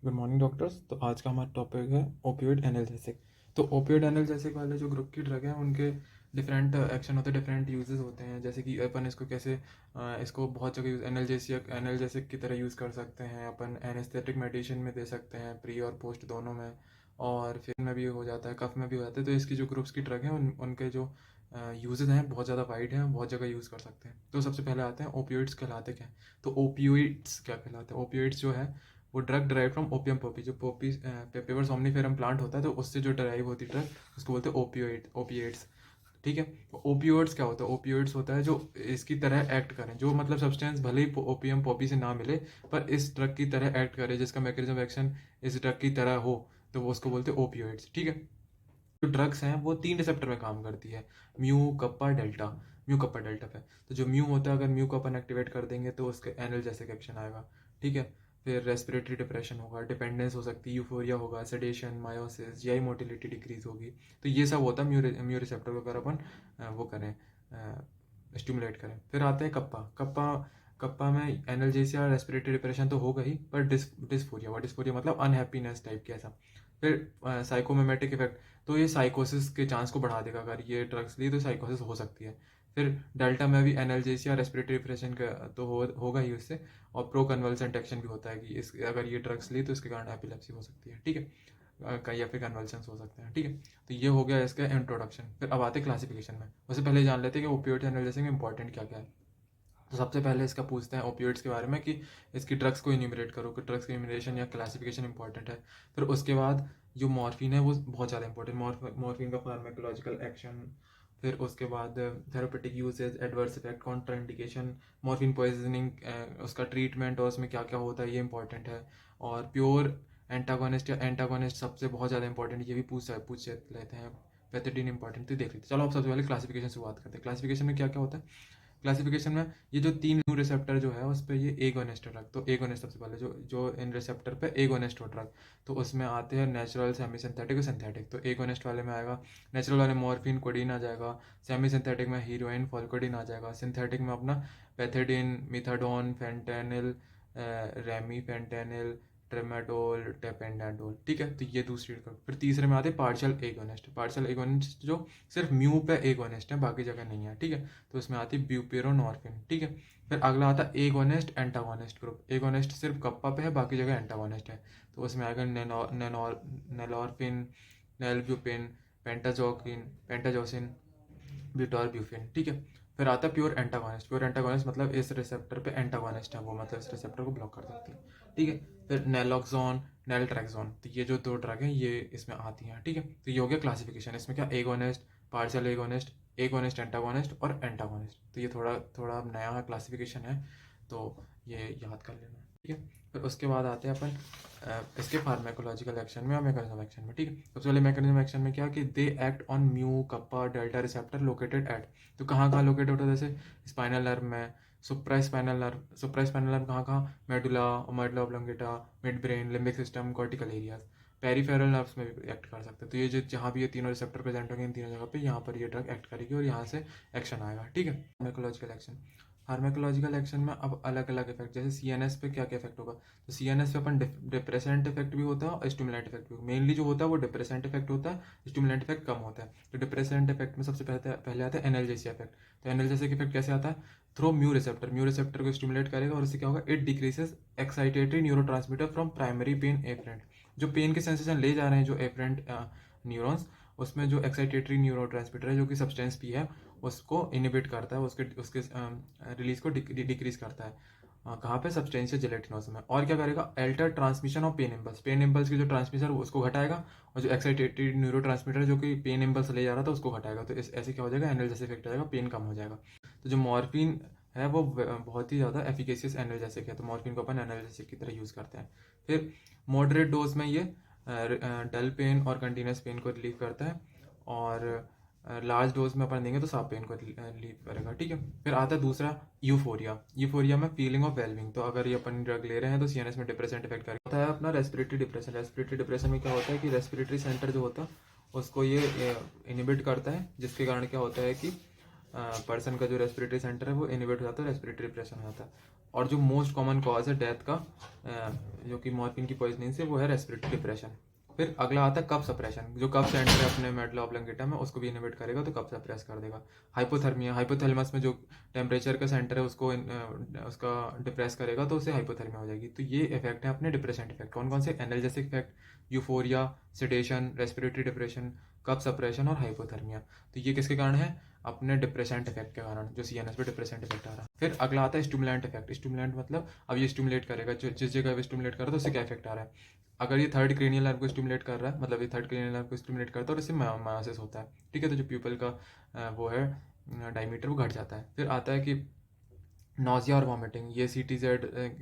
Good morning doctors. तो आज का हमारा टॉपिक है ओपियोइड एनाल्जेसिक। तो ओपियोइड एनाल्जेसिक वाले जो ग्रुप की ड्रग हैं उनके डिफरेंट एक्शन होते हैं, डिफरेंट यूजेस होते हैं। जैसे कि अपन इसको कैसे इसको बहुत जगह यूज एनाल्जेसिक एनाल्जेसिक की तरह यूज़ कर सकते हैं। अपन एनेस्थेटिक मेडिसिन में दे सकते हैं, प्री और पोस्ट दोनों में। और फिर में भी हो जाता है, कफ में भी हो जाता है। तो इसकी जो ग्रुप्स की ड्रग हैं उनके जो यूजेस हैं बहुत ज़्यादा वाइड हैं, बहुत जगह यूज़ कर सकते हैं। तो सबसे पहले आते हैं ओपियोइड्स कहलाते क्या हैं। तो ओपियोइड्स क्या कहलाते हैं? ओपियोइड्स जो है वो drug drive from opium Poppy. जो पॉपी पेपर सोमनीफेरम प्लांट होता है तो उससे जो ड्राइव होती है ड्रग उसको बोलते हैं ओपिएट्स। ठीक है। ओपियोइड्स क्या होता है? ओपियोइड्स होता है जो इसकी तरह एक्ट करें, जो मतलब सब्सटेंस भले ही ओपियम पॉपी से ना मिले पर इस ड्रग की तरह एक्ट करे, जिसका मैकेनिज्म ऑफ एक्शन इस ड्रग की तरह हो, तो वो उसको बोलते हैं ओपियोइड्स। ठीक है। जो ड्रग्स हैं वो 3 रिसेप्टर में काम करती है, mu kappa delta. Mu kappa delta पे तो जो म्यू होता है, अगर म्यू को अपन एक्टिवेट कर देंगे तो उसके एनाल्जेसिक एक्शन आएगा। ठीक है। फिर रेस्पिरेटरी डिप्रेशन होगा, डिपेंडेंस हो सकती है, यूफोरिया होगा, sedation, miosis, GI motility decrease होगी। तो ये सब होता है म्यू रिसेप्टर को अगर अपन वो करें, स्टिमुलेट करें। फिर आते हैं कप्पा। कप्पा में एनाल्जेसिया, रेस्पिरेटरी डिप्रेशन तो होगा ही, पर डिस्फोरिया, डिस्फोरिया मतलब अनहैप्पीनेस टाइप के ऐसा। फिर साइकोमेमेटिक इफेक्ट, तो ये साइकोसिस के चांस को बढ़ा देगा। अगर ये ड्रग्स ली तो साइकोसिस हो सकती है। फिर डेल्टा में भी एनाल्जेसिया, रेस्पिरेटरी डिप्रेशन का तो होगा ही उससे। और प्रो कन्वल्सेंट एक्शन भी होता है कि इस अगर ये ड्रग्स ली तो इसके कारण एपिलेप्सी हो सकती है। ठीक है। या फिर कन्वल्सेंस हो सकते हैं। ठीक है। तो ये हो गया इसका इंट्रोडक्शन। फिर अब आते हैं क्लासिफिकेशन में। उससे पहले जान लेते हैं कि ओपियोइड एनाल्जेसिक में इंपॉर्टेंट क्या क्या है। तो सबसे पहले इसका पूछते हैं ओपियोइड्स के बारे में कि इसकी ड्रग्स को इन्यूमरेट करो, कि ड्रग्स की इन्यूमरेशन या क्लासिफिकेशन इंपॉर्टेंट है। फिर उसके बाद जो मॉर्फिन है वो बहुत ज़्यादा इंपॉर्टेंट, मॉर्फिन का फार्माकोलॉजिकल एक्शन। फिर उसके बाद therapeutic uses, adverse effect, contraindication, morphine poisoning, उसका ट्रीटमेंट और उसमें क्या क्या होता है ये इंपॉर्टेंट है। और प्योर एंटागोनिस्ट या एंटागोनिस्ट सबसे बहुत ज़्यादा इंपॉर्टेंट, ये भी पूछ लेते हैं। पैथेडीन इंपॉर्टेंट तो देख लेते हैं। चलो अब सबसे पहले क्लासिफिकेशन से बात करते हैं। क्लासिफिकेशन में क्या क्या होता है? क्लासिफिकेशन में ये जो 3 न्यू रिसेप्टर जो है उस पर ये एगोनिस्ट ड्रग। तो एगोनिस्ट सबसे पहले जो जो इन रिसेप्टर पे एगोनिस्ट हो ड्रग, तो उसमें आते हैं नेचुरल, सेमी सिंथेटिक और सिंथेटिक। तो एगोनिस्ट वाले में आएगा नेचुरल वाले मॉर्फिन कोडीन आ जाएगा, सेमी सिंथेटिक में हीरोइन फॉलकोडिन आ जाएगा, सिंथेटिक में अपना पैथेडिन, मिथाडोन, फेंटेनिल, रेमी फेंटेनिल, ट्रेमाडोल, टेपेंडाडोल। ठीक है। तो ये दूसरी ड्रग। फिर तीसरे में आते हैं पार्शियल एगोनिस्ट। पार्शियल एगोनिस्ट जो सिर्फ म्यू पे एगोनिस्ट है, बाकी जगह नहीं है। ठीक है। तो इसमें आती है ब्यूपेरोनॉर्फिन। ठीक है। फिर अगला आता है एगोनिस्ट एंटागोनिस्ट ग्रुप। एगोनिस्ट सिर्फ कप्पा पे है, बाकी जगह एंटागोनिस्ट है। तो उसमें आएगा नेनॉर्फिन, नेलब्यूपिन, पेंटाजोसिन, ब्यूटारब्यूफिन। ठीक है। फिर आता है प्योर एंटागोनिस्ट। प्योर एंटागोनिस्ट मतलब इस रिसेप्टर पे एंटागोनिस्ट है वो, मतलब इस रिसेप्टर को ब्लॉक कर सकती है। ठीक है। फिर नेलोक्सोन, नेलट्रैक्सोन, तो ये जो 2 ड्रग हैं ये इसमें आती हैं। ठीक है। तो ये हो गया क्लासिफिकेशन। इसमें क्या agonist, partial agonist, agonist antagonist और एंटागोनिस्ट। तो ये थोड़ा थोड़ा नया क्लासिफिकेशन है, तो ये याद कर लेना। ठीक है। फिर उसके बाद आते हैं अपन इसके फार्माकोलॉजिकल एक्शन में और मैकेनिज्म एक्शन में। ठीक है। सबसे पहले मैकेनिज्म एक्शन में क्या कि they act on mu kappa delta receptor located at. तो कहाँ कहाँ लोकेट होता है? जैसे स्पाइनल नर्व में, सुप्रा स्पाइनल नर्व कहाँ कहाँ? Medulla, medulla oblongata, mid brain, limbic system, cortical areas. Peripheral nerves में भी एक्ट कर सकते हैं। तो ये जो जहाँ भी ये तीनों रिसेप्टर प्रेजेंट होंगे इन तीनों जगह पे, यहाँ पर ये ड्रग एक्ट करेगी और यहाँ से एक्शन आएगा। ठीक है। Pharmacological action. फार्माकोलॉजिकल एक्शन में अब अलग अलग इफेक्ट, जैसे सीएनएस पे क्या क्या इफेक्ट होगा। तो सीएनएस पे अपन डिप्रेसेंट इफेक्ट भी होता है और स्टिमुलेंट इफेक्ट भी। मेनली जो होता है वो डिप्रेसेंट इफेक्ट होता है, स्टिमुलेंट इफेक्ट कम होता है। तो डिप्रेसेंट इफेक्ट में सबसे पहले आता है एनाल्जेसिया इफेक्ट। तो एनाल्जेसिक इफेक्ट कैसे आता है? थ्रो म्यू रिसेप्टर को स्टिमुलेट करेगा और उससे क्या होगा? It decreases excitatory neuro from primary pain afferent. जो पेन के सेंसेशन ले जा रहे हैं जो एफरेंट न्यूरॉन्स, उसमें जो एक्साइटेटरी न्यूरो है जो कि सब्सटेंस पी है, उसको इनिबिट करता है, उसके उसके रिलीज को डिक्रीज करता है। कहाँ पे? सब्सटेंशियल जेलेटिनोस में। और क्या करेगा? Alter transmission of pain impulse की जो ट्रांसमिशन उसको घटाएगा, और जो एक्साइटेटेड न्यूरो जो कि पेन इम्पल्स ले जा रहा था उसको घटाएगा। तो ऐसे क्या हो जाएगा? एनाल्जेसिक इफेक्ट हो जाएगा, पेन कम हो जाएगा। तो जो मॉर्फिन है वो बहुत ही ज़्यादा एफिकेशियस एनाल्जेसिक है, तो मॉर्फिन को अपन एनाल्जेसिक की तरह यूज़ करते हैं। फिर मॉडरेट डोज में ये डल पेन और कंटिन्यूस पेन को रिलीव करता है, और लार्ज डोज में अपन देंगे तो सब पेन को रिलीव करेगा। ठीक है। फिर आता है दूसरा यूफोरिया। यूफोरिया में फीलिंग ऑफ वेलबिंग। तो अगर ये अपन ड्रग ले रहे हैं तो सीएनएस में डिप्रेसेंट इफेक्ट करेगा। होता है अपना रेस्पिरेटरी डिप्रेशन। रेस्पिरेटरी डिप्रेशन में क्या होता है कि रेस्पिरेटरी सेंटर जो होता है उसको ये इनिबिट करता है, जिसके कारण क्या होता है कि पर्सन का जो रेस्पिरेटरी सेंटर है वो इनिबिट हो जाता है, रेस्पिरेटरी डिप्रेशन हो जाता है। और जो मोस्ट कॉमन कॉज है डेथ का जो कि मॉर्फिन की पॉइजनिंग से, वो है रेस्पिरेटरी डिप्रेशन। फिर अगला आता है कफ सप्रेशन। जो कफ सेंटर है अपने मेडुला ऑब्लंगेटा में, उसको भी इनहिबिट करेगा तो कफ सप्रेस कर देगा। हाइपोथर्मिया, हाइपोथैलेमस में जो टेम्परेचर का सेंटर है उसको उसका डिप्रेस करेगा तो उससे हाइपोथर्मिया हो जाएगी। तो ये इफेक्ट है अपने डिप्रेसेंट इफेक्ट। कौन कौन से? Analgesic effect, euphoria, sedation, respiratory depression, cough suppression और हाइपोथर्मिया। तो ये किसके कारण है? अपने डिप्रेसेंट इफेक्ट के कारण, जो सीएनएस पे डिप्रेसेंट इफेक्ट आ रहा है। फिर अगला आता है स्टिमुलेंट इफेक्ट। स्टिमुलेंट मतलब अब ये स्टिमुलेट करेगा, जो जिस जगह पे स्टिमुलेट कर रहा है तो उससे क्या इफेक्ट आ रहा है। अगर ये थर्ड क्रेनियल नर्व को स्टिमुलेट कर रहा है, मतलब ये थर्ड क्रेनियल नर्व को स्टिमुलेट करता है और इससे मायोसिस होता है, ठीक है। तो जो प्यूपल का वो है डायमीटर, वो घट जाता है। फिर आता है कि नोजिया और वॉमिटिंग। ये CTZ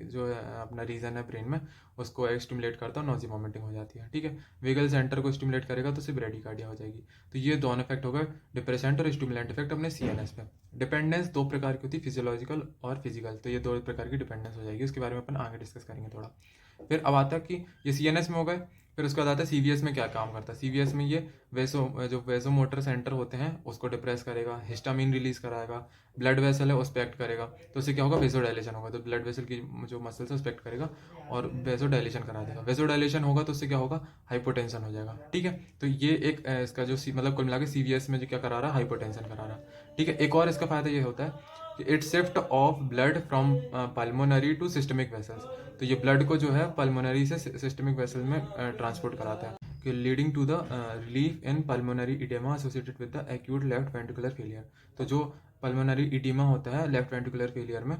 जो है अपना रीजन है ब्रेन में, उसको स्टिमुलेट करता है, नोजिया वॉमिटिंग हो जाती है, ठीक है। वेगल सेंटर को स्टिमुलेट करेगा तो सिर्फ ब्रेडिकार्डिया हो जाएगी। तो ये दोनों इफेक्ट हो गए, डिप्रेसेंट और स्टिमुलेंट इफेक्ट अपने CNS पे। डिपेंडेंस दो प्रकार की होती है, फिजियोलॉजिकल और फिजिकल। तो ये दो प्रकार की डिपेंडेंस हो जाएगी, उसके बारे में अपन आगे डिस्कस करेंगे थोड़ा। फिर अब आता है कि ये CNS में हो गए। फिर उसके बाद आता है CVS में क्या काम करता है। CVS में ये जो वेसो मोटर सेंटर होते हैं उसको डिप्रेस करेगा, हिस्टामिन रिलीज कराएगा, ब्लड वेसल है उस पर एक्ट करेगा, तो उससे क्या होगा? वेसो डायलेशन होगा। तो ब्लड वेसल की जो मसल्स है उस पर एक्ट करेगा और वेसो डायलेशन करा देगा। वेसो डायलेशन होगा तो उससे क्या होगा? हाइपोटेंशन हो जाएगा, ठीक है। तो ये एक इसका जो मतलब कुल मिला के CVS में जो क्या करा रहा है? हाइपोटेंशन करा रहा है, ठीक है। एक और इसका फायदा ये होता है कि it shift of blood from pulmonary to systemic vessels. तो ये ब्लड को जो है पल्मोनरी से सिस्टमिक वेसल में ट्रांसपोर्ट कराता है, कि leading to the relief in pulmonary oedema associated with the acute left ventricular failure. तो जो पल्मोनरी इडीमा होता है लेफ्ट वेंट्रिकुलर फेलियर में,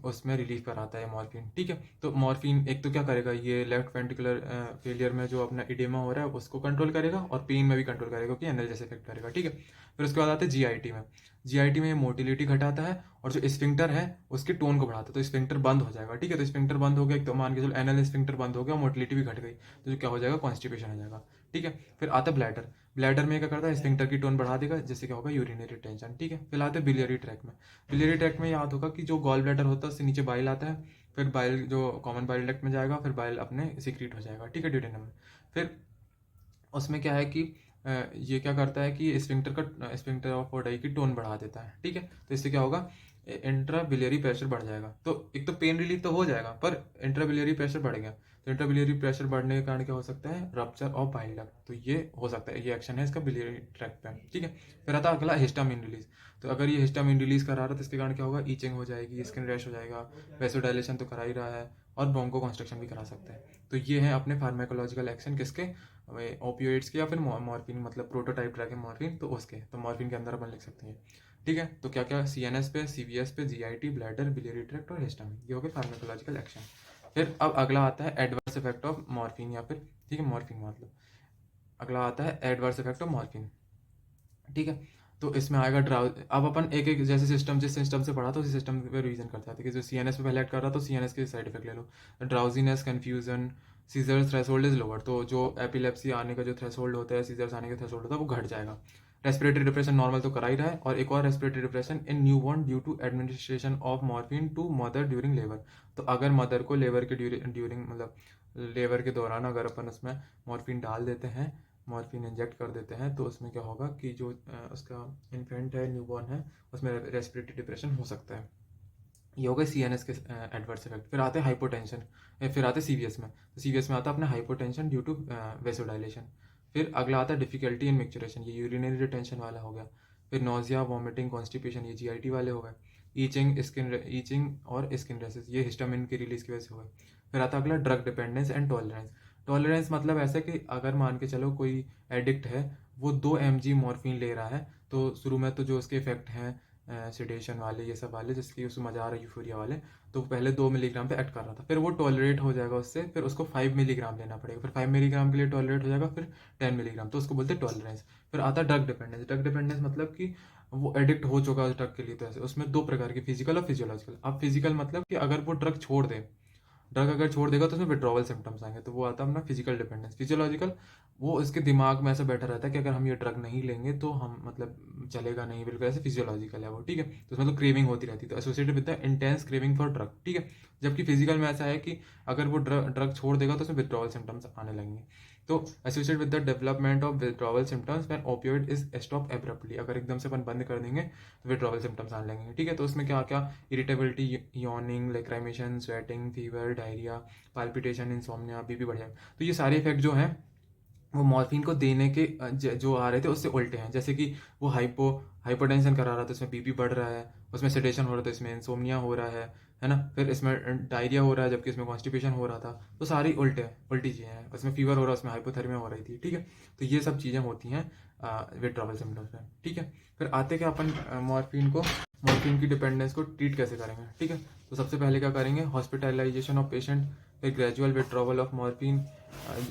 उसमें रिलीफ कराता है मॉर्फिन, ठीक है। तो मॉर्फिन एक तो क्या करेगा? ये लेफ्ट वेंट्रिकुलर फेलियर में जो अपना इडेमा हो रहा है उसको कंट्रोल करेगा और पेन में भी कंट्रोल करेगा, क्योंकि एनर्जेसिक इफेक्ट करेगा, ठीक है। फिर उसके बाद आते हैं GIT में। GIT में ये मोटिलिटी घटाता है और जो स्फिंक्टर है उसके टोन को बढ़ाता है, तो स्फिंक्टर बंद हो जाएगा, ठीक है। तो स्फिंक्टर बंद हो गया, तो मान के चलो एनल स्फिंक्टर बंद हो गया, मोटिलिटी भी घट गई, तो जो क्या हो जाएगा? कॉन्स्टिपेशन हो जाएगा, ठीक है। फिर आता है ब्लैडर। ब्लैडर में क्या करता है? स्फिंक्टर की टोन बढ़ा देगा, जिससे क्या होगा? यूरिनरी टेंशन, ठीक है। फिर आते हैं बिलियरी ट्रैक में। बिलियरी ट्रैक में याद होगा कि जो गॉल ब्लैडर होता है उससे नीचे बाइल आता है, फिर बाइल जो कॉमन बाइल डक्ट में जाएगा, फिर बाइल अपने सिक्रीट हो जाएगा, ठीक है, ड्यूडेनम में। फिर उसमें क्या है कि ये क्या करता है कि स्फिंक्टर ऑफ ओडाई की टोन बढ़ा देता है, ठीक है। तो इससे क्या होगा? इंट्राबिलियरी प्रेशर बढ़ जाएगा। तो एक तो पेन रिलीफ तो हो जाएगा, पर इंट्राबिलियरी प्रेशर बढ़ गया, तो इंट्राबिलियरी प्रेशर बढ़ने के कारण क्या हो सकता है? Rupture of bile duct. तो ये हो सकता है, ये एक्शन है इसका बिलियरी ट्रैक्ट पे, ठीक है। फिर आता है अगला हिस्टामिन रिलीज। तो अगर ये हिस्टामिन रिलीज करा रहा है तो इसके कारण क्या होगा? ईचिंग हो जाएगी, स्किन रैश हो जाएगा, वेसोडाइलेशन तो करा ही रहा है और ब्रोंको कॉन्स्ट्रक्शन भी करा सकता है। तो ये है अपने फार्माकोलॉजिकल एक्शन किसके? ओपियोइड्स के, या फिर मॉर्फिन, मतलब प्रोटोटाइप ड्रग है मॉर्फिन, तो उसके। तो मॉर्फिन के अंदर अपन लिख सकते हैं, ठीक है। तो क्या क्या? CNS पे, CVS पे, GIT, ब्लैडर, बिलियरी ट्रैक्ट और हिस्टामिन, ये हो गए फार्माकोलॉजिकल एक्शन। फिर अब अगला आता है एडवर्स इफेक्ट ऑफ मॉर्फिन, या फिर ठीक है मॉर्फिन मतलब। अगला आता है एडवर्स इफेक्ट ऑफ मॉर्फिन, ठीक है। तो इसमें आएगा ड्राउ। अब अपन एक एक जैसे सिस्टम, जिस सिस्टम से पढ़ा तो उसी सिस्टम पे रिवीजन करते हैं कि जो CNS पे पहले एक्ट कर रहा तो CNS के साइड इफेक्ट ले लो। Drowsiness, confusion, seizure threshold is lower. तो जो एपिलेप्सी आने का जो थ्रेशोल्ड होता है, सीजर्स आने का थ्रेशोल्ड होता है, वो घट जाएगा। रेस्पिरेटरी डिप्रेशन नॉर्मल तो करा ही रहा है, और एक और respiratory depression in newborn due to administration of morphine to mother during labour. तो अगर मदर को लेबर के ड्यूरिंग मतलब लेबर के दौरान अगर अपन उसमें मॉर्फिन डाल देते हैं, मॉर्फिन इंजेक्ट कर देते हैं, तो उसमें क्या होगा कि जो उसका इन्फेंट है, न्यूबॉर्न है, उसमें रेस्पिरेटरी डिप्रेशन हो सकता है। ये हो गए CNS के एडवर्स इफेक्ट। फिर आते हैं हाइपोटेंशन, फिर आते हैं CVS में। तो CVS में आता है अपना हाइपोटेंशन ड्यू टू वेसोडाइलेशन। फिर अगला आता है डिफिकल्टी इन मिक्चुरेशन, ये यूरिनरी रिटेंशन वाला हो गया। फिर नोजिया, वॉमिटिंग, कॉन्स्टिपेशन, ये GIT वाले हो गए। ईचिंग और स्किन रेसेस, ये हिस्टामिन की रिलीज की वजह से हो गए। फिर आता है अगला drug dependence and tolerance. Tolerance मतलब ऐसा कि अगर मान के चलो कोई एडिक्ट है, वो 2 mg मॉर्फिन ले रहा है, तो शुरू में तो जो उसके इफेक्ट हैं सिडेशन वाले, ये सब वाले, जिसकी उसको मजा आ रहा है, यूफोरिया वाले, तो पहले 2 mg पे एक्ट कर रहा था, फिर वो टॉलरेट हो जाएगा उससे, फिर उसको 5 mg लेना पड़ेगा, फिर 5 mg के लिए टॉलरेट हो जाएगा, फिर 10 mg, तो उसको बोलते हैं टॉलरेंस। फिर आता है ड्रग डिपेंडेंस। ड्रग डिपेंडेंस मतलब कि वो एडिक्ट हो चुका है उस ड्रग के लिए, तो ऐसे उसमें दो प्रकार की, फिजिकल और फिजियोलॉजिकल। अब फिजिकल मतलब कि अगर वो ड्रग छोड़ दे, ड्रग अगर छोड़ देगा तो उसमें विड्रॉवल सिम्टम्स आएंगे, तो वो आता है अपना फिजिकल डिपेंडेंस। फिजियोलॉजिकल, वो इसके दिमाग में ऐसा बैठा रहता है कि अगर हम ये ड्रग नहीं लेंगे तो हम मतलब चलेगा नहीं, बिल्कुल ऐसे फिजियोलॉजिकल है वो, ठीक है। तो उसमें तो क्रेविंग होती रहती है, तो associated with the intense craving for drug, ठीक है। जबकि फिजिकल में ऐसा है कि अगर वो ड्रग छोड़ देगा तो उसमें विड्रॉवल सिम्टम्स आने लगेंगे। तो associate with the development of withdrawal symptoms when opioid is stop abruptly, अगर एकदम से अपन बंद कर देंगे तो विड्रॉवल सिम्टम्स आने लगेंगे, ठीक है। तो उसमें क्या क्या, irritability, yawning, लैक्राइमेशन, sweating, fever, diarrhoea, palpitation, insomnia, BP बढ़ जाए। तो ये सारे इफेक्ट जो हैं वो मॉर्फिन को देने के जो आ रहे थे उससे उल्टे हैं। जैसे कि वो हाइपोटेंशन करा रहा था, उसमें बीपी बढ़ रहा है, उसमें सेडेशन हो रहा था, इसमें इंसोम्निया हो रहा है ना, फिर इसमें डायरिया हो रहा है जबकि इसमें कॉन्स्टिपेशन हो रहा था। तो सारी उल्टी चीज़ें हैं, उसमें फीवर हो रहा है, उसमें हाइपोथर्मिया हो रही थी, ठीक है। तो ये सब चीज़ें होती हैं विड्रॉवल सिम्टम्स में, ठीक है। फिर आते क्या अपन मॉर्फिन की डिपेंडेंस को ट्रीट कैसे करेंगे, ठीक है। तो सबसे पहले क्या करेंगे, हॉस्पिटलाइजेशन ऑफ पेशेंट, फिर ग्रेजुअल विड्रॉवल ऑफ मॉर्फिन,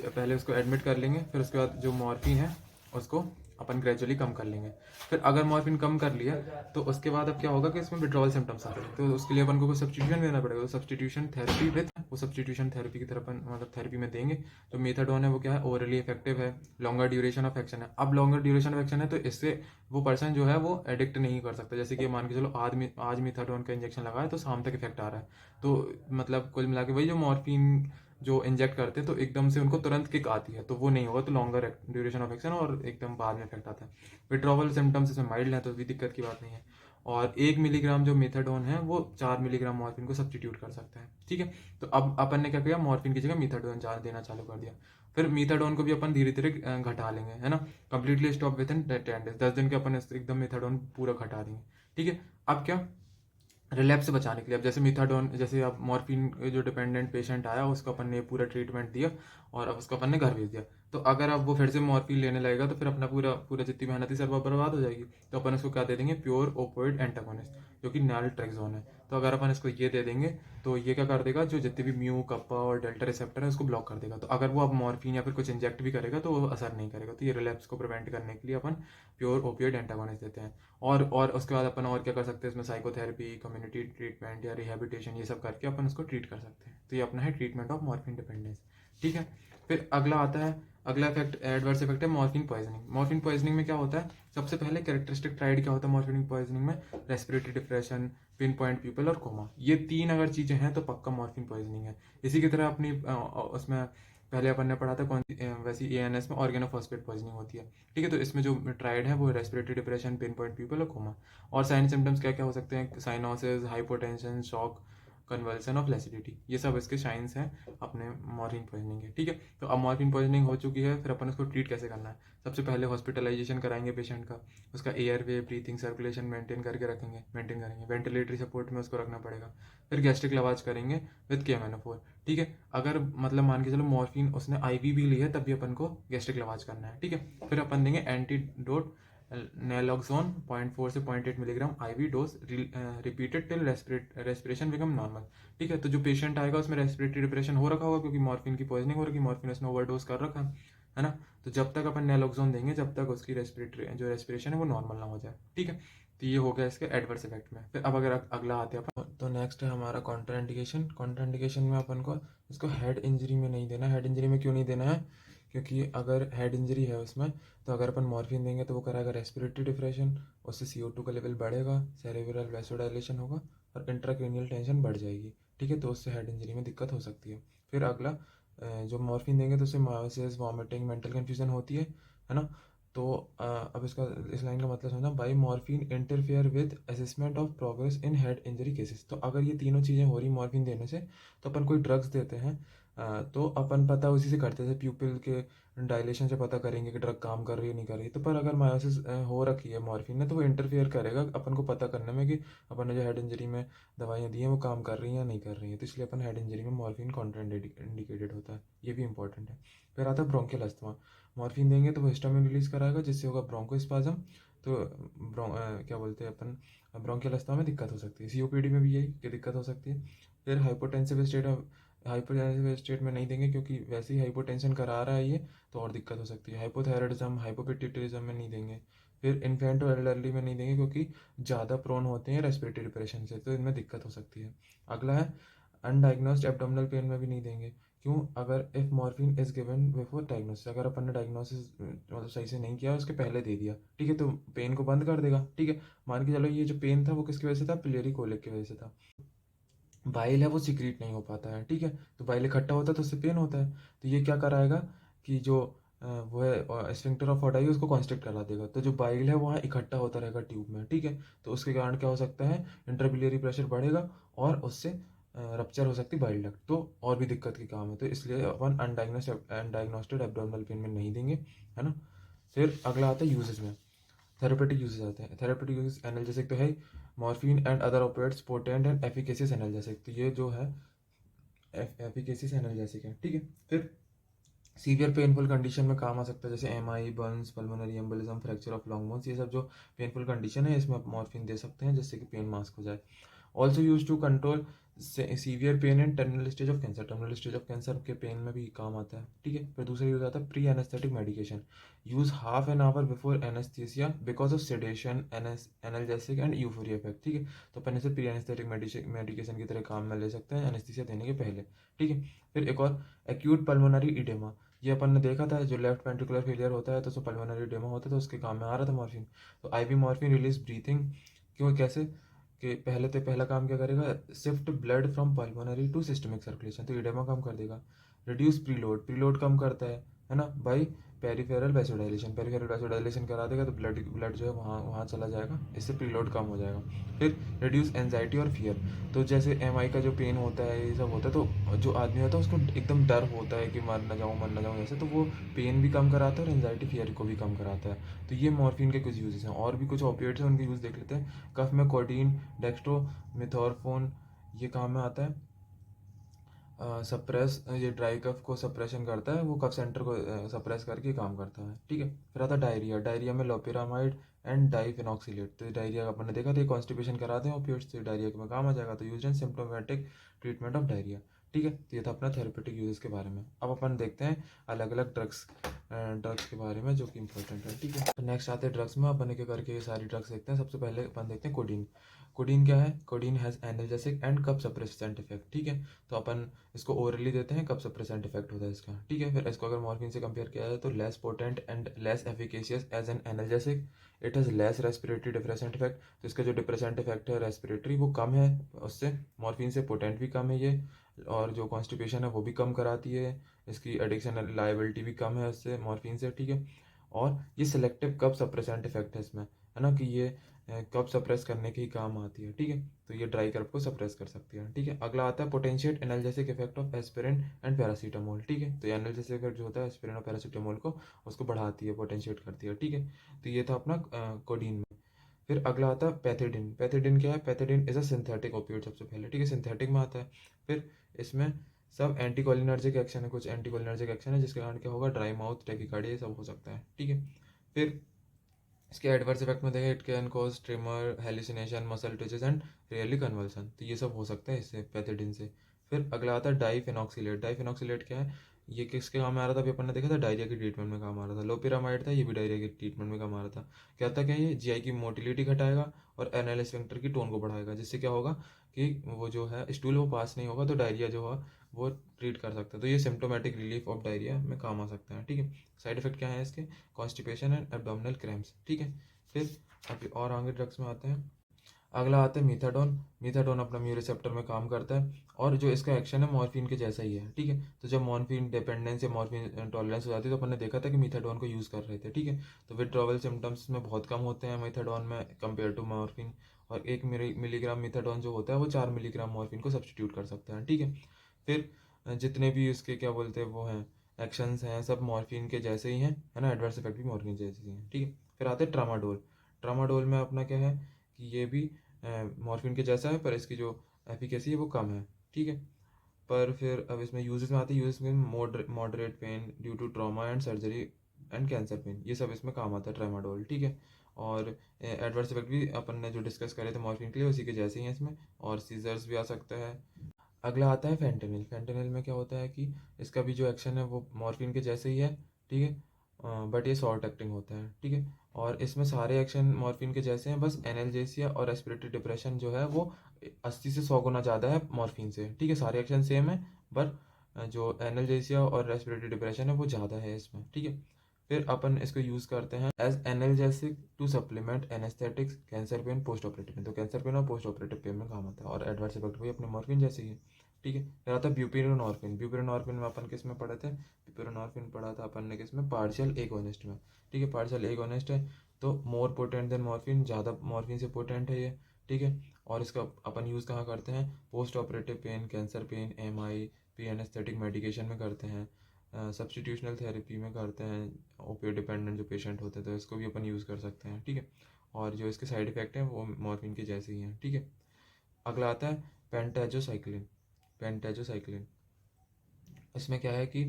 पहले उसको एडमिट कर लेंगे, फिर उसके बाद जो मॉर्फिन है उसको अपन ग्रेजुअली कम कर लेंगे। फिर अगर मॉर्फिन कम कर लिया तो उसके बाद अब क्या होगा कि इसमें विड्रॉवल सिम्टम्स आते हैं, तो उसके लिए अपन को सब्सटीट्यूशन देना पड़ेगा। तो सब्सटीट्यूशन थेरेपी विद, वो सब्सटीट्यूशन थेरेपी की तरफ अपन मतलब थेरेपी में देंगे। जो मेथाडोन है वो क्या है, ओरली इफेक्टिव है, लॉन्गर ड्यूरेशन ऑफ एक्शन है। अब लॉन्गर ड्यूरेशन ऑफ एक्शन है तो इससे वो पर्सन जो है वो एडिक्ट नहीं कर सकता। जैसे कि मान के चलो आज मेथाडोन का इंजेक्शन लगाया तो शाम तक इफेक्ट आ रहा है, तो मतलब कुल मिला के वही जो मॉर्फिन जो इंजेक्ट करते हैं तो एकदम से उनको तुरंत किक आती है, तो वो नहीं होगा, तो लॉन्गर ड्यूरेशन ऑफ एक्शन और एकदम बाद में इफेक्ट आता है। विड्रॉवल सिम्टम्स इसमें माइल्ड है तो भी दिक्कत की बात नहीं है। और 1 मिलीग्राम जो मेथाडोन है वो 4 मिलीग्राम मॉर्फिन को सब्सटीट्यूट कर सकता है, ठीक है। तो अब अपन ने क्या किया, मॉर्फिन की जगह मेथाडोन देना चालू कर दिया। फिर मेथाडोन को भी अपन धीरे धीरे घटा लेंगे, है ना। Completely stop with in 10 days, 10 दिन के अपन एकदम मेथाडोन पूरा घटा देंगे, ठीक है। अब क्या, रिलैप्स से बचाने के लिए, अब जैसे मिथाडोन, जैसे अब मॉर्फिन जो डिपेंडेंट पेशेंट आया उसको अपन ने पूरा ट्रीटमेंट दिया और अब उसको अपन ने घर भेज दिया, तो अगर अब वो फिर से मॉर्फिन लेने लगेगा तो फिर अपना पूरा पूरा जितनी मेहनत थी सर वो बर्बाद हो जाएगी। तो अपन उसको क्या दे देंगे, प्योर ओपोइड एंटागोनिस्ट, जो कि नैलट्रेक्सोन है। तो अगर अपन इसको ये दे देंगे तो ये क्या कर देगा, जो जितने भी म्यू, कप्पा और डेल्टा रिसेप्टर है उसको ब्लॉक कर देगा। तो अगर वो अब मॉर्फिन या फिर कुछ इंजेक्ट भी करेगा तो वो असर नहीं करेगा। तो ये रिलैप्स को प्रिवेंट करने के लिए अपन प्योर ओपियोइड एंटागोनिस्ट देते हैं। और उसके बाद अपन और क्या कर सकते हैं, इसमें साइकोथेरेपी, कम्युनिटी ट्रीटमेंट या रिहेबिलिटेशन, ये सब करके अपन उसको ट्रीट कर सकते हैं। तो ये अपना है ट्रीटमेंट ऑफ मॉर्फिन डिपेंडेंस, ठीक है। फिर अगला आता है, अगला इफेक्ट, एडवर्स इफेक्ट है मॉर्फिन पॉइजनिंग। मॉर्फिन पॉइजनिंग में क्या होता है, सबसे पहले कैरेक्टरिस्टिक ट्राइड क्या होता है मॉर्फिन पॉइजनिंग में, respiratory depression, pinpoint pupil और कोमा। ये 3 अगर चीज़ें हैं तो पक्का मॉर्फिन पॉइजनिंग है। इसी की तरह अपनी उसमें पहले अपन ने पढ़ा था कौन सी, वैसी एएनएस में ऑर्गेनोफॉस्फेट पॉइजनिंग होती है, ठीक है। तो इसमें जो ट्राइड है वो respiratory depression, pinpoint pupil और कोमा। और साइन सिम्टम्स क्या क्या हो सकते हैं, cyanosis, hypotension, shock, convulsion of lucidity, ये सब इसके साइंस हैं अपने मॉर्फिन पॉइजनिंग के, ठीक है। तो अब मॉर्फिन पॉइजनिंग हो चुकी है, फिर अपन उसको ट्रीट कैसे करना है। सबसे पहले हॉस्पिटलाइजेशन कराएंगे पेशेंट का, उसका एयर वे, ब्रीथिंग, सर्कुलेशन मेंटेन करेंगे, वेंटिलेटरी सपोर्ट में उसको रखना पड़ेगा। फिर गैस्ट्रिक लवाज करेंगे विद KMNO4, ठीक है। अगर मतलब मान के चलो मॉर्फिन उसने IV भी ली है तब भी अपन को गैस्ट्रिक लवाज करना है, ठीक है। फिर अपन देंगे एंटीडोट नैलोक्सोन 0.4 से 0.8 milligram IV dose, repeated till respiration become normal, ठीक है। तो जो पेशेंट आएगा उसमें रेस्पिरेटरी डिप्रेशन हो रखा होगा क्योंकि मॉर्फिन की पॉइजनिंग हो रही, मॉर्फिन उसने ओवरडोज कर रखा है ना। तो जब तक अपन नैलोक्सोन देंगे जब तक उसकी रेस्पिरेशन है वो नॉर्मल ना हो जाए, ठीक है। तो ये हो गया इसके एडवर्स इफेक्ट में। फिर अब अगर अगला आते हैं अपन, तो नेक्स्ट है हमारा कॉन्ट्राइंडिकेशन। कॉन्ट्राइंडिकेशन में अपन को इसको हेड इंजरी में नहीं देना। हेड इंजरी में क्यों नहीं देना है, क्योंकि अगर हेड इंजरी है उसमें तो अगर अपन मॉर्फिन देंगे तो वो कराएगा रेस्पिरेटरी डिप्रेशन, उससे CO2 का लेवल बढ़ेगा, सेरेब्रल वैसोडाइलेशन होगा और इंट्राक्रेनियल टेंशन बढ़ जाएगी, ठीक है। तो उससे हेड इंजरी में दिक्कत हो सकती है। फिर अगला, जो मॉर्फिन देंगे तो उससे मायोसिस, वॉमिटिंग, मेंटल कन्फ्यूजन होती है ना। तो अब इसका, इस लाइन का मतलब समझना, by morphine interfere with assessment of progress in head injury cases. तो अगर ये तीनों चीज़ें हो रही मॉर्फिन देने से तो अपन कोई ड्रग्स देते हैं, तो अपन पता उसी से करते हैं, प्यूपिल के डायलेशन से पता करेंगे कि ड्रग काम कर रही है नहीं कर रही है। तो पर अगर मायोसिस हो रखी है मॉर्फिन ने तो वो इंटरफेयर करेगा अपन को पता करने में कि अपन ने जो हेड इंजरी में दवाइयाँ दी हैं वो काम कर रही हैं या नहीं कर रही हैं। तो इसलिए अपन हेड इंजरी में मॉर्फिन कॉन्ट्राइंडिकेटेड होता है, ये भी इंपॉर्टेंट है। फिर आता है ब्रोंकियल अस्थमा। मॉर्फिन देंगे तो वो हिस्टामिन रिलीज कराएगा जिससे होगा ब्रोंकोस्पाज्म। तो क्या बोलते हैं अपन, ब्रोंकियल अस्थमा में दिक्कत हो सकती है। COPD में भी यही कि दिक्कत हो सकती है। फिर हाइपोटेंसिव स्टेट में नहीं देंगे क्योंकि वैसे ही हाइपोटेंशन करा रहा है ये, तो और दिक्कत हो सकती है। हाइपोथायराइडिज्म, हाइपोपिट्यूटरिज्म में नहीं देंगे। फिर इन्फेंट और एल्डरली में नहीं देंगे क्योंकि ज़्यादा प्रोन होते हैं रेस्पिरेटरी डिप्रेशन से, तो इनमें दिक्कत हो सकती है। अगला है अनडायग्नोस्ड एब्डोमिनल पेन में भी नहीं देंगे। क्यों, अगर if morphine is given before diagnosis, अगर अपन ने डायग्नोसिस मतलब सही से नहीं किया उसके पहले दे दिया, ठीक है, तो पेन को बंद कर देगा, ठीक है। मान के चलो ये जो पेन था वो किसकी वजह से था, पिलियरी कोलिक की वजह से था। बाइल है वो सिक्रीट नहीं हो पाता है, ठीक है। तो बाइल इकट्ठा होता है तो उससे पेन होता है। तो ये क्या कराएगा, कि जो वो है स्फिंक्टर ऑफ ओटाई उसको कॉन्स्ट्रिक्ट करा देगा, तो जो बाइल है वहाँ इकट्ठा होता रहेगा ट्यूब में, ठीक है। तो उसके कारण क्या हो सकता है, इंट्राबिलियरी प्रेशर बढ़ेगा और उससे रप्चर हो सकती है बाइल डक्ट, तो और भी दिक्कत की काम है। तो इसलिए अपन अनडायग्नोस्टेड एब्डोमिनल पेन में नहीं देंगे, है ना। फिर अगला आता है यूजेस में, थेरेपेटिक यूजेस आते हैं। थेरेपेटिक यूजेस एनाल्जेसिक तो है, morphine and other opiates potent and efficacious analgesic, तो ये जो है एफिकेसियस एनाल्जेसिक है, ठीक है। फिर सीवियर पेनफुल कंडीशन में काम आ सकता है, जैसे M I, burns, pulmonary embolism, fracture of long bones, ये सब जो पेनफुल कंडीशन है इसमें आप मॉर्फिन दे सकते हैं जिससे कि पेन मास्क हो जाए। Also use to control severe pain and terminal stage of cancer, terminal stage of cancer के पेन में भी काम आता है, ठीक है। फिर दूसरा यूज आता है pre anaesthetic medication, use half an hour before anaesthesia because of sedation, analgesic and euphoria effect, ठीक है। तो अपन इसे प्री एनेस्थेटिक मेडिकेशन की तरह काम में ले सकते हैं एनेस्थीसिया देने के पहले, ठीक है। फिर एक और एक्यूट पल्मोनरी इडेमा, ये अपन ने देखा था जो लेफ्ट वेंट्रिकुलर फेलियर होता है तो उसमें पल्मोनरी इडेमा होता है, तो उसके काम में आ रहा था मॉर्फिन। तो आईवी मॉर्फिन रिलीज ब्रीथिंग, क्यों कैसे कि पहला काम क्या करेगा, shift blood from pulmonary to systemic circulation, तो इडेमा कम कर देगा। रिड्यूस प्रीलोड, प्रीलोड कम करता है ना, by peripheral vasodilation, peripheral vasodilation करा देगा तो ब्लड ब्लड जो है वहाँ वहाँ चला जाएगा, इससे प्रीलोड कम हो जाएगा। फिर रिड्यूस एंजाइटी और फियर, तो जैसे एम का जो पेन होता है ये सब होता है, तो जो आदमी होता है उसको एकदम डर होता है कि मर ना जाऊँ जैसे, तो वो पेन भी कम कराता है और एंजाइटी फियर को भी कम कराता है। तो ये मॉर्फिन के कुछ यूजेस हैं, और भी कुछ ऑपिएट्स हैं उनके यूज़ देख लेते हैं। कफ में कोडीन, डेक्स्ट्रो मिथॉर्फोन, ये काम में आता है। सप्रेस, ये ड्राई कफ को सप्रेशन करता है, वो कफ सेंटर को सप्रेस करके काम करता है, ठीक है। फिर आता है डायरिया, डायरिया में लोपिरामाइड एंड डाइफिनॉक्सिलेट, तो डायरिया का अपन ने देखा था कॉन्स्टिपेशन कराते हैं ओपिएट्स, तो डायरिया में काम आ जाएगा, तो use in symptomatic treatment of diarrhoea, ठीक है। तो ये था अपना थेरेपेटिक यूजेस के बारे में। अब अपन देखते हैं अलग अलग ड्रग्स के बारे में जो कि इंपॉर्टेंट है, ठीक है। नेक्स्ट आते हैं ड्रग्स में, अपन एक एक करके ये सारी ड्रग्स देखते हैं। सबसे पहले अपन देखते हैं कोडीन। कोडीन क्या है, codeine has analgesic and cough suppressant effect, ठीक है। तो अपन इसको ओरली देते हैं, कब सप्रेसेंट इफेक्ट होता है इसका, ठीक है। फिर इसको अगर मॉर्फिन से कंपेयर किया जाए तो less potent and less efficacious as an analgesic, it has less respiratory depressant effect, तो इसका जो डिप्रेसेंट इफेक्ट है रेस्पिरेटरी वो कम है उससे, मॉर्फिन से पोटेंट भी कम है ये, और जो कॉन्स्टिपेशन है वो भी कम कराती है, इसकी एडिक्शन लाइबिलिटी भी कम है उससे मॉर्फिन से, ठीक है। और ये सिलेक्टिव कब सप्रेसेंट इफेक्ट है इसमें, है ना, कि ये कब सप्रेस करने के ही काम आती है, ठीक है। तो ये ड्राई कर्व को सप्रेस कर सकती है, ठीक है। अगला आता है potentiate analgesic effect of aspirin and paracetamol, ठीक है। तो एनाल्जेसिक इफेक्ट जो होता है एस्पिरिन और पैरासीटामोल को उसको बढ़ाती है, पोटेंशिएट करती है, ठीक है। तो ये था अपना कोडीन में। फिर अगला आता है पैथिडिन। पैथिडिन क्या है, पैथिडिन इज अ सिंथेटिक ओपियोइड सबसे पहले, ठीक है, सिंथेटिक में आता है। फिर इसमें सब एंटीकोलिनर्जिक एक्शन है, कुछ एंटीकोलिनर्जिक एक्शन है जिसके कारण क्या होगा, ड्राई माउथ, टेकिकार्डिया, ये सब हो सकता है, ठीक है। फिर इसके एडवर्स इफेक्ट में देखें, it can cause tremor, hallucination, muscle twitches and rarely conversion, तो ये सब हो सकता है इससे पैथिडिन से। फिर अगला आता है डाइफिनॉक्सिलेट। डाइफिनॉक्सिलेट क्या है, ये किसके काम में आ रहा था, अभी अपन ने देखा था डायरिया की ट्रीटमेंट में काम आ रहा था। लोपिरामाइड था, ये भी डायरिया की ट्रीटमेंट में काम आ रहा था। क्या था, क्या ये जीआई की मोटिलिटी घटाएगा और एनएल स्फिंक्टर की टोन को बढ़ाएगा, जिससे क्या होगा कि वो जो है स्टूल वो पास नहीं होगा, तो डायरिया जो है वो ट्रीट कर सकता है। तो ये सिम्टोमेटिक रिलीफ ऑफ डायरिया में काम आ सकता है, ठीक है। साइड इफेक्ट क्या है इसके, कॉन्स्टिपेशन एंड एब्डोमिनल क्रैम्प्स, ठीक है। फिर अभी और आगे ड्रग्स में आते हैं। अगला आता है मीथाडोन। मीथाडोन अपना म्यू रिसेप्टर में काम करता है और जो इसका एक्शन है मॉर्फिन के जैसा ही है, ठीक है। तो जब मॉर्फिन डिपेंडेंस या मॉर्फिन टॉलरेंस हो जाती है तो अपन ने देखा था कि मीथाडोन को यूज़ कर रहे थे, ठीक है। तो विड्रॉवल सिम्टम्स में बहुत कम होते हैं मीथाडोन में कंपेयर टू मॉर्फिन, और 1 मिलीग्राम मीथाडोन जो होता है वो 4 मिलीग्राम मॉर्फिन को सब्सटीट्यूट कर सकते हैं, ठीक है। फिर जितने भी उसके क्या बोलते हैं वो हैं एक्शंस हैं सब मॉर्फिन के जैसे ही हैं, है ना, एडवर्स इफेक्ट भी मॉर्फिन के जैसे ही हैं, ठीक है। फिर आते हैं ट्रामाडोल। ट्रामाडोल में अपना क्या है कि ये भी मॉर्फिन के जैसा है पर इसकी जो एफिकेसी है वो कम है, ठीक है। पर फिर अब इसमें यूजेस में आते हैं, यूजेस में moderate pain due to trauma and surgery and cancer pain, ये सब इसमें काम आता है ट्रामाडोल, ठीक है। और एडवर्स इफेक्ट भी अपन ने जो डिस्कस करे थे मॉर्फिन के लिए उसी के जैसे ही हैं इसमें, और सीजर्स भी आ सकता है। अगला आता है फेंटेनिल। फेंटेनिल में क्या होता है कि इसका भी जो एक्शन है वो मॉर्फिन के जैसे ही है, ठीक है, बट ये शॉर्ट एक्टिंग होता है, ठीक है। और इसमें सारे एक्शन मॉर्फिन के जैसे हैं, बस एनाल्जेसिया और रेस्पिरेटरी डिप्रेशन जो है वो 80 से 100 गुना ज़्यादा है मॉर्फिन से, ठीक है। सारे एक्शन सेम है, पर जो एनाल्जेसिया और रेस्पिरेटरी डिप्रेशन है वो ज़्यादा है इसमें, ठीक है। फिर अपन इसको यूज़ करते हैं as analgesic to supplement anaesthetics, cancer pain, post operative pain, तो कैंसर पेन और पोस्ट ऑपरेटिव पेन में काम आता है, और एडवर्स इफेक्ट भी अपने मॉर्फिन जैसे ही है, ठीक है। फिर आता है ब्यूपिरोनॉर्फिन। ब्यूपिरोनॉर्फिन में अपन किस में पढ़े थे? ब्यूपिरोनॉर्फिन पढ़ा था अपन ने किस में? पार्शियल एगोनिस्ट में। ठीक है, पार्शियल एगोनिस्ट है तो मोर पोटेंट देन मॉर्फिन, ज़्यादा मॉर्फिन से पोटेंट है ये। ठीक है, और इसका अपन यूज़ कहाँ करते हैं? Post operative pain, cancer pain, MI, anaesthetic medication में करते हैं, सब्सटीट्यूशनल थेरेपी में करते हैं, ओपियो डिपेंडेंट जो पेशेंट होते हैं तो इसको भी अपन यूज़ कर सकते हैं। ठीक है, और जो इसके साइड इफ़ेक्ट हैं वो मॉर्फिन के जैसे ही हैं। ठीक है, अगला आता है पेंटाजोसाइक्लिन। पेंटाजोसाइक्लिन इसमें क्या है कि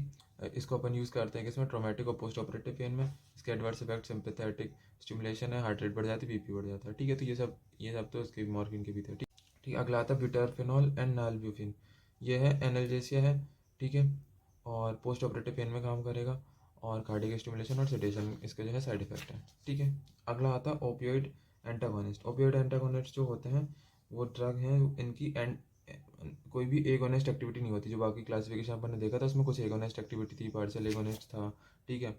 इसको अपन यूज़ करते हैं कि इसमें ट्रोमेटिक और पोस्ट ऑपरेटिव पेन में। इसके एडवर्स इफेक्ट सिंपैथेटिक स्टिमुलेशन है, हार्ट रेट बढ़ जाती है, BP बढ़ जाता है। ठीक है, तो ये सब तो इसके मॉर्फिन के भी थे। ठीक ठीक, अगला आता है ब्यूटारफिनॉल एंड नालब्यूफिन। ये है एनाल्जेसिया है। ठीक है, और पोस्ट ऑपरेटिव पेन में काम करेगा, और कार्डियक स्टिमुलेशन और सेडेशन इसके जो है साइड इफेक्ट है। ठीक है, अगला आता है ओपियोइड एंटागोनिस्ट। ओपियोइड एंटागोनिस्ट जो होते हैं वो ड्रग हैं, इनकी एंड कोई भी एगोनिस्ट एक्टिविटी नहीं होती। जो बाकी क्लासिफिकेशन अपन ने देखा था उसमें कुछ एगोनिस्ट एक्टिविटी थी, पार्शियल एगोनिस्ट था, ठीक है,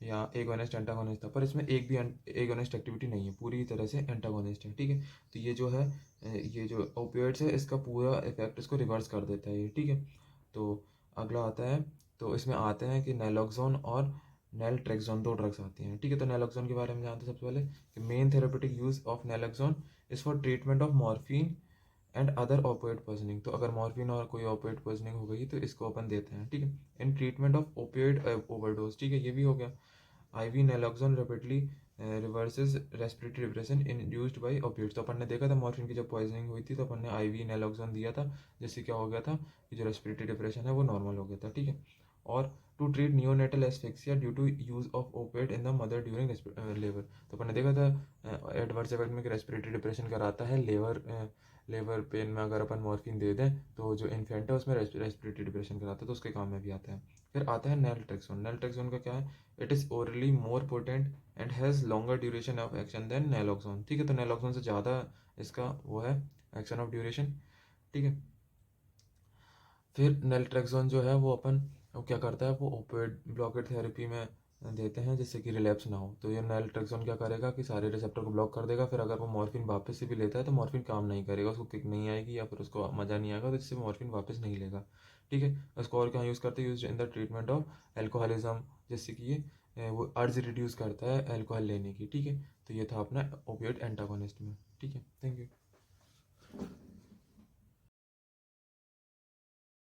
या एगोनिस्ट एंटागोनिस्ट था, पर इसमें एक भी एगोनिस्ट एक्टिविटी नहीं है, पूरी तरह से एंटागोनिस्ट है। ठीक है, तो ये जो है ये जो ओपियोइड्स है इसका पूरा इफेक्ट इसको रिवर्स कर देता है ये। ठीक है, तो अगला आता है, तो इसमें आते हैं कि नैलोक्सोन और नेलट्रेक्सोन दो ड्रग्स आती हैं। ठीक है, तो नैलोक्सोन के बारे में जानते हैं सबसे पहले कि main therapeutic use of naloxone is for treatment of morphine and other opioid poisoning. तो अगर मॉर्फिन और कोई ओपियोइड पॉइजनिंग हो गई तो इसको अपन देते हैं। ठीक है, in treatment of opioid overdose. ठीक है, ये भी हो गया। IV naloxone rapidly reverses respiratory depression induced by opioids. तो अपन ने देखा था मॉर्फिन की जब पॉइजनिंग हुई थी तो अपन ने IV नैलोक्सोन दिया था, जिससे क्या हो गया था कि जो रेस्पिरेटरी डिप्रेशन है वो नॉर्मल हो गया था। ठीक है, और to treat neonatal asphyxia due to use of opioid in the mother during labour. तो अपन ने देखा था एडवर्स इफेक्ट में कि रेस्पिरेटरी डिप्रेशन कराता है लेबर पेन में अगर अपन मॉर्फिन दे दें तो जो इन्फेंट है उसमें रेस्पिरेटरी डिप्रेशन कराता है, तो उसके काम में भी आता है। फिर आता है नेलट्रेक्सोन। नेलट्रेक्सोन का क्या है? It is orally more potent and has longer duration of action than naloxone. ठीक है, तो नैलोक्सोन से ज़्यादा इसका वो है एक्शन ऑफ ड्यूरेशन। ठीक है, फिर नेलट्रेक्सोन जो है वो क्या करता है, वो ओपियोइड ब्लॉकेट थेरेपी में देते हैं जिससे कि रिलैप्स ना हो। तो ये नेलट्रेक्सोन क्या करेगा कि सारे रिसेप्टर को ब्लॉक कर देगा। फिर अगर वो मॉर्फिन वापस से भी लेता है तो मॉर्फिन काम नहीं करेगा, उसको किक नहीं आएगी या फिर उसको मज़ा नहीं आएगा, तो जिससे मॉर्फिन वापस नहीं लेगा। ठीक है, उसको और क्या यूज़ करते हैं? Use in the treatment of alcoholism, जिससे कि ये वो अर्ज रिड्यूस करता है एल्कोहल लेने की। ठीक है, तो ये था अपना ओपियोइड एंटागोनिस्ट में। ठीक है, थैंक यू।